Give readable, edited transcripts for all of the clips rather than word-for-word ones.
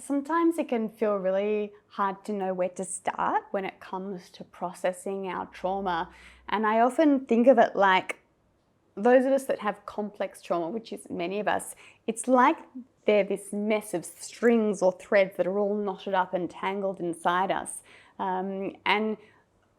Sometimes it can feel really hard to know where to start when it comes to processing our trauma. And I often think of it like those of us that have complex trauma, which is many of us, it's like they're this mess of strings or threads that are all knotted up and tangled inside us. And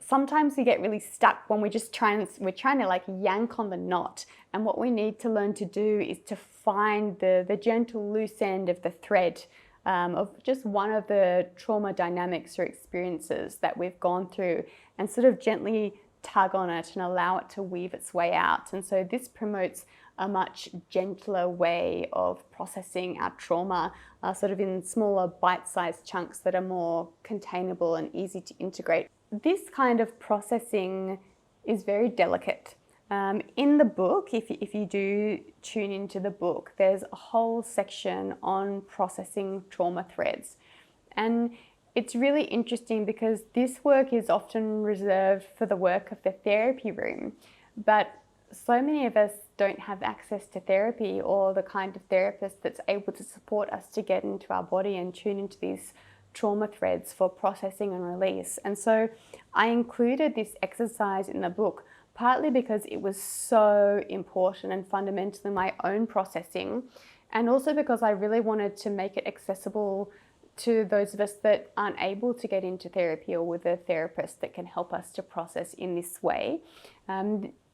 sometimes we get really stuck when we're trying to like yank on the knot. And what we need to learn to do is to find the gentle loose end of the thread of just one of the trauma dynamics or experiences that we've gone through, and sort of gently tug on it and allow it to weave its way out. And so this promotes a much gentler way of processing our trauma, sort of in smaller bite-sized chunks that are more containable and easy to integrate. This kind of processing is very delicate. In the book, if you do tune into the book, there's a whole section on processing trauma threads. And it's really interesting because this work is often reserved for the work of the therapy room, but so many of us don't have access to therapy or the kind of therapist that's able to support us to get into our body and tune into these trauma threads for processing and release. And so I included this exercise in the book partly because it was so important and fundamental in my own processing, and also because I really wanted to make it accessible to those of us that aren't able to get into therapy or with a therapist that can help us to process in this way.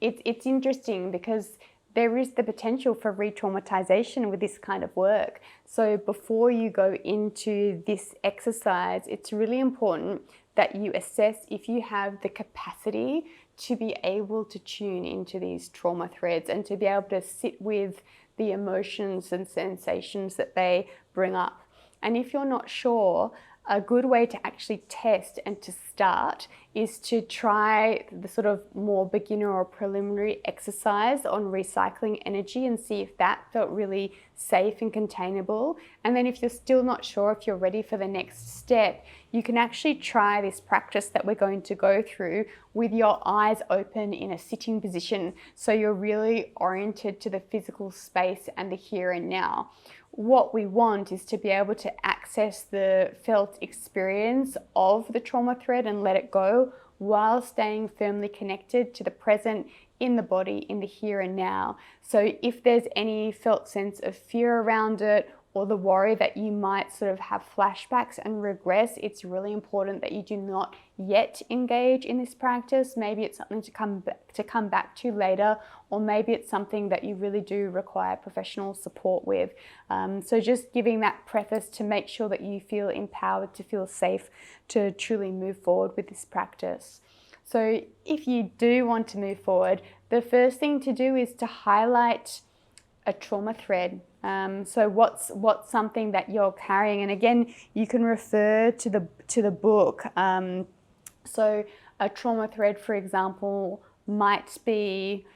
It's interesting because there is the potential for re-traumatization with this kind of work. So before you go into this exercise, it's really important that you assess if you have the capacity to be able to tune into these trauma threads and to be able to sit with the emotions and sensations that they bring up. And if you're not sure, a good way to actually test and to start is to try the sort of more beginner or preliminary exercise on recycling energy and see if that felt really safe and containable. And then if you're still not sure if you're ready for the next step, you can actually try this practice that we're going to go through with your eyes open in a sitting position, so you're really oriented to the physical space and the here and now. What we want is to be able to access the felt experience of the trauma thread and let it go while staying firmly connected to the present, in the body, in the here and now. So if there's any felt sense of fear around it, or the worry that you might sort of have flashbacks and regress, it's really important that you do not yet engage in this practice. Maybe it's something to come back to later, or maybe it's something that you really do require professional support with. So just giving that preface to make sure that you feel empowered, to feel safe, to truly move forward with this practice. So if you do want to move forward, the first thing to do is to highlight a trauma thread. So what's something that you're carrying, and again, you can refer to the book. So a trauma thread, for example, might be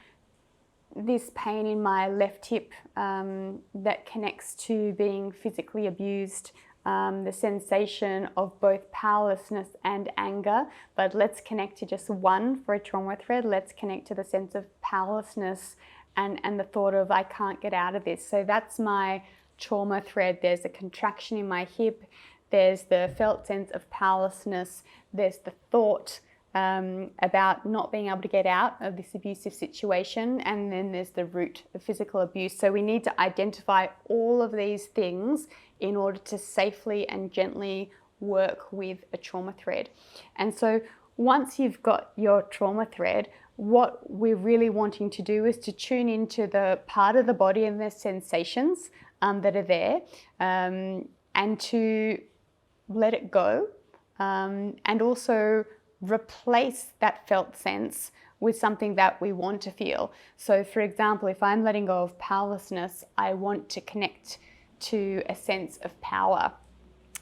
this pain in my left hip that connects to being physically abused, the sensation of both powerlessness and anger. But let's connect to just one for a trauma thread. Let's connect to the sense of powerlessness and the thought of, I can't get out of this. So that's my trauma thread. There's a contraction in my hip. There's the felt sense of powerlessness. There's the thought about not being able to get out of this abusive situation. And then there's the root of physical abuse. So we need to identify all of these things in order to safely and gently work with a trauma thread. And so once you've got your trauma thread, what we're really wanting to do is to tune into the part of the body and the sensations that are there, and to let it go, and also replace that felt sense with something that we want to feel. So for example, if I'm letting go of powerlessness, I want to connect to a sense of power.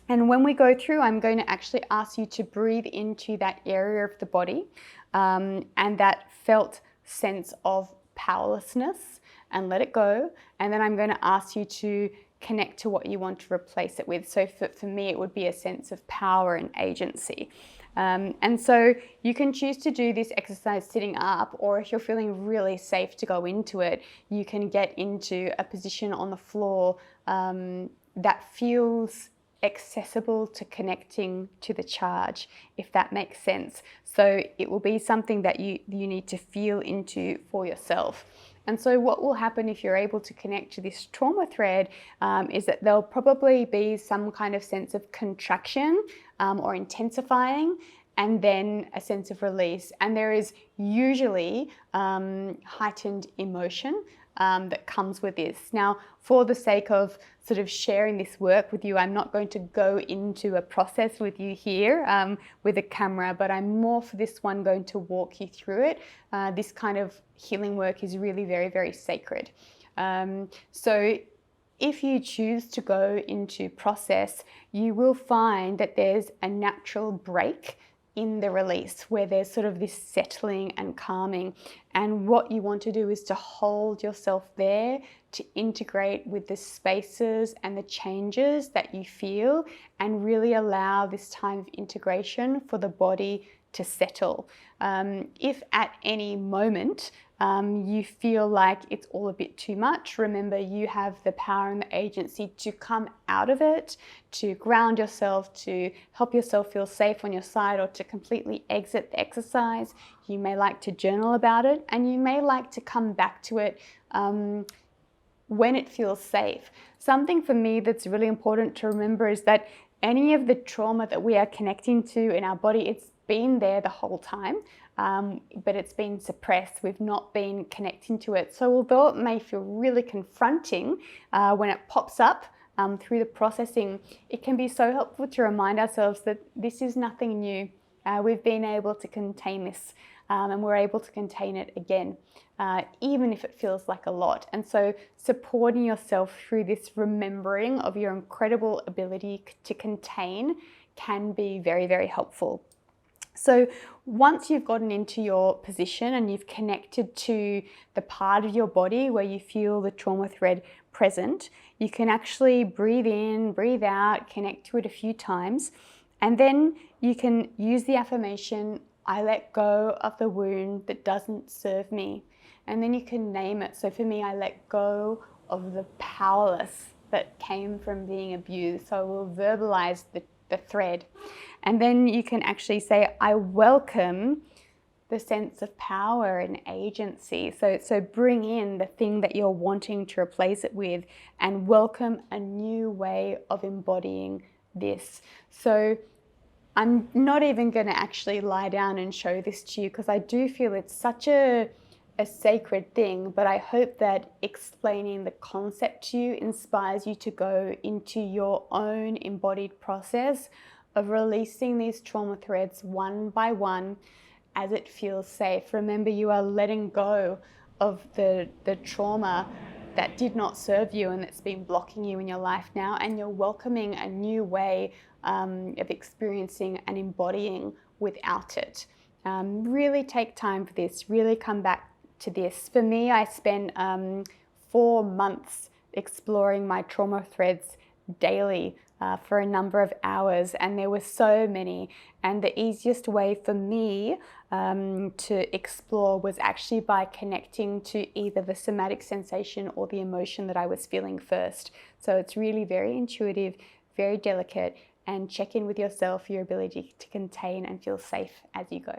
And when we go through, I'm going to actually ask you to breathe into that area of the body and that felt sense of powerlessness, and let it go. And then I'm going to ask you to connect to what you want to replace it with. So for me, it would be a sense of power and agency. And so you can choose to do this exercise sitting up, or if you're feeling really safe to go into it, you can get into a position on the floor that feels accessible to connecting to the charge, if that makes sense. So it will be something that you need to feel into for yourself. And so what will happen if you're able to connect to this trauma thread is that there'll probably be some kind of sense of contraction or intensifying, and then a sense of release. And there is usually heightened emotion that comes with this. Now, for the sake of sort of sharing this work with you, I'm not going to go into a process with you here with a camera, but I'm more for this one going to walk you through it. This kind of healing work is really very, very sacred. So if you choose to go into process, you will find that there's a natural break in the release where there's sort of this settling and calming. And what you want to do is to hold yourself there to integrate with the spaces and the changes that you feel, and really allow this time of integration for the body to settle. If at any moment you feel like it's all a bit too much, remember you have the power and the agency to come out of it, to ground yourself, to help yourself feel safe on your side, or to completely exit the exercise. You may like to journal about it, and you may like to come back to it when it feels safe. Something for me that's really important to remember is that any of the trauma that we are connecting to in our body, it's been there the whole time, but it's been suppressed. We've not been connecting to it. So although it may feel really confronting when it pops up through the processing, it can be so helpful to remind ourselves that this is nothing new. We've been able to contain this, and we're able to contain it again, even if it feels like a lot. And so supporting yourself through this remembering of your incredible ability to contain can be very, very helpful. So once you've gotten into your position and you've connected to the part of your body where you feel the trauma thread present, you can actually breathe in, breathe out, connect to it a few times, and then you can use the affirmation, I let go of the wound that doesn't serve me. And then you can name it. So for me, I let go of the powerless that came from being abused. So I will verbalize the thread. And then you can actually say, I welcome the sense of power and agency. So bring in the thing that you're wanting to replace it with, and welcome a new way of embodying this. So I'm not even going to actually lie down and show this to you, because I do feel it's such a sacred thing, but I hope that explaining the concept to you inspires you to go into your own embodied process of releasing these trauma threads one by one as it feels safe. Remember, you are letting go of the trauma that did not serve you and that's been blocking you in your life now, and you're welcoming a new way of experiencing and embodying without it. Really take time for this, really come back to this. For me, I spent 4 months exploring my trauma threads daily for a number of hours, and there were so many, and the easiest way for me to explore was actually by connecting to either the somatic sensation or the emotion that I was feeling first. So it's really very intuitive, very delicate, and check in with yourself, your ability to contain and feel safe as you go.